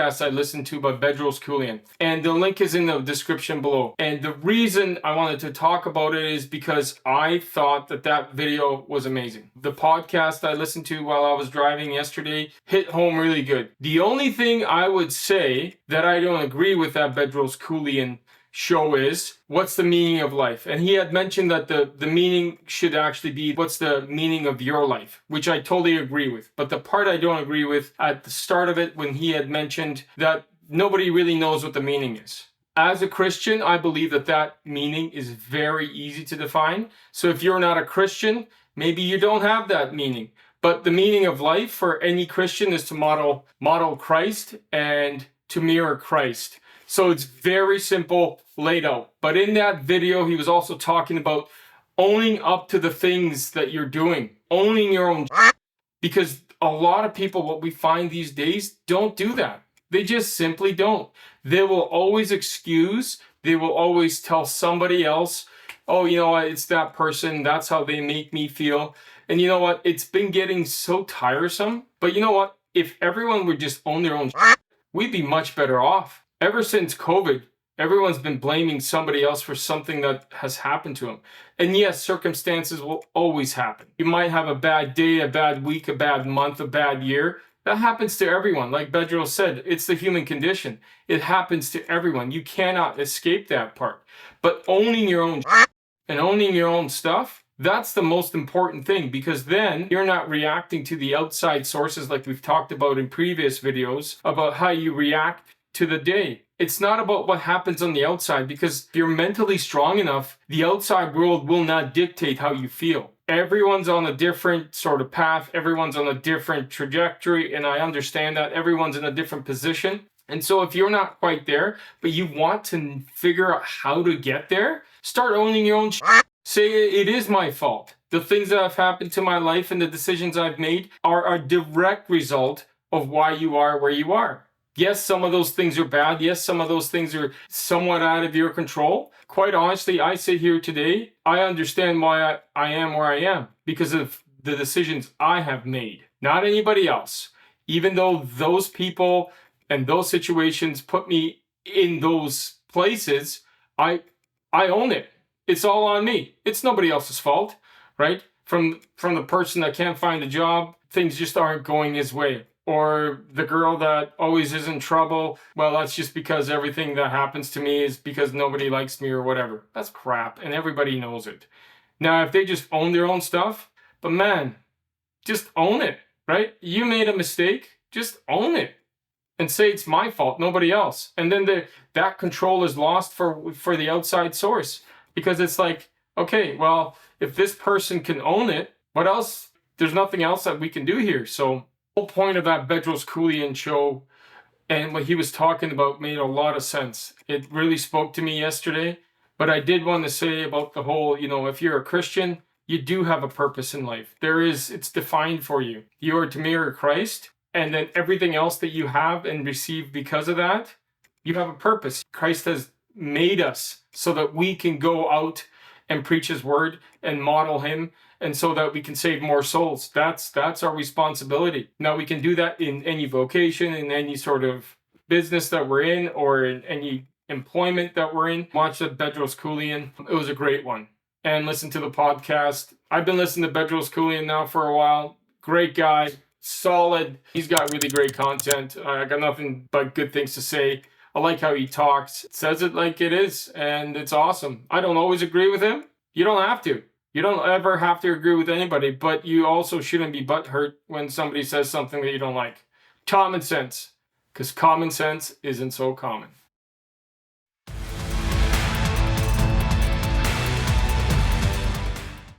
I listened to by Bedros Keuilian, and the link is in the description below. And the reason I wanted to talk about it is because I thought that video was amazing. The podcast I listened to while I was driving yesterday hit home really good. The only thing I would say that I don't agree with that Bedros Keuilian show is, what's the meaning of life? And he had mentioned that the meaning should actually be, what's the meaning of your life? Which I totally agree with. But the part I don't agree with at the start of it, when he had mentioned that nobody really knows what the meaning is. As a Christian, I believe that meaning is very easy to define. So if you're not a Christian, maybe you don't have that meaning. But the meaning of life for any Christian is to model Christ and to mirror Christ. So it's very simple laid out. But in that video, he was also talking about owning up to the things that you're doing, owning your own. Because a lot of people, what we find these days, don't do that. They just simply don't. They will always excuse, they will always tell somebody else, oh, you know what, it's that person, that's how they make me feel. And you know what, it's been getting so tiresome. But you know what, if everyone would just own their own, we'd be much better off. Ever since COVID, everyone's been blaming somebody else for something that has happened to them. And yes, circumstances will always happen. You might have a bad day, a bad week, a bad month, a bad year. That happens to everyone. Like Bedros said, it's the human condition. It happens to everyone. You cannot escape that part. But owning your own and owning your own stuff, that's the most important thing, because then you're not reacting to the outside sources like we've talked about in previous videos about how you react to the day. It's not about what happens on the outside, because if you're mentally strong enough, the outside world will not dictate how you feel. Everyone's on a different sort of path. Everyone's on a different trajectory. And I understand that everyone's in a different position. And so if you're not quite there, but you want to figure out how to get there, start owning your own shit. Say, it is my fault. The things that have happened to my life and the decisions I've made are a direct result of why you are where you are. Yes, some of those things are bad. Yes, some of those things are somewhat out of your control. Quite honestly, I sit here today, I understand why I am where I am, because of the decisions I have made, not anybody else. Even though those people and those situations put me in those places, I own it. It's all on me. It's nobody else's fault, right? From the person that can't find a job, things just aren't going his way. Or the girl that always is in trouble, well, that's just because everything that happens to me is because nobody likes me or whatever. That's crap, and everybody knows it. Now, if they just own their own stuff, but man, just own it, right? You made a mistake, just own it. And say it's my fault, nobody else. And then that control is lost for the outside source. Because it's like, okay, well, if this person can own it, what else? There's nothing else that we can do here. So the whole point of that Bedros Keuilian show and what he was talking about made a lot of sense. It really spoke to me yesterday. But I did want to say about the whole, if you're a Christian, you do have a purpose in life. It's defined for you. You are to mirror Christ. And then everything else that you have and receive because of that, you have a purpose. Christ has made us so that we can go out and preach his word and model him, and so that we can save more souls. That's our responsibility. Now, we can do that in any vocation, in any sort of business that we're in, or in any employment that we're in. Watch the Bedros Keuilian. It was a great one. And listen to the podcast. I've been listening to Bedros Keuilian now for a while. Great guy. Solid. He's got really great content. I got nothing but good things to say. I like how he talks, says it like it is, and it's awesome. I don't always agree with him. You don't have to. You don't ever have to agree with anybody, but you also shouldn't be butthurt when somebody says something that you don't like. Tommensense, because common sense isn't so common.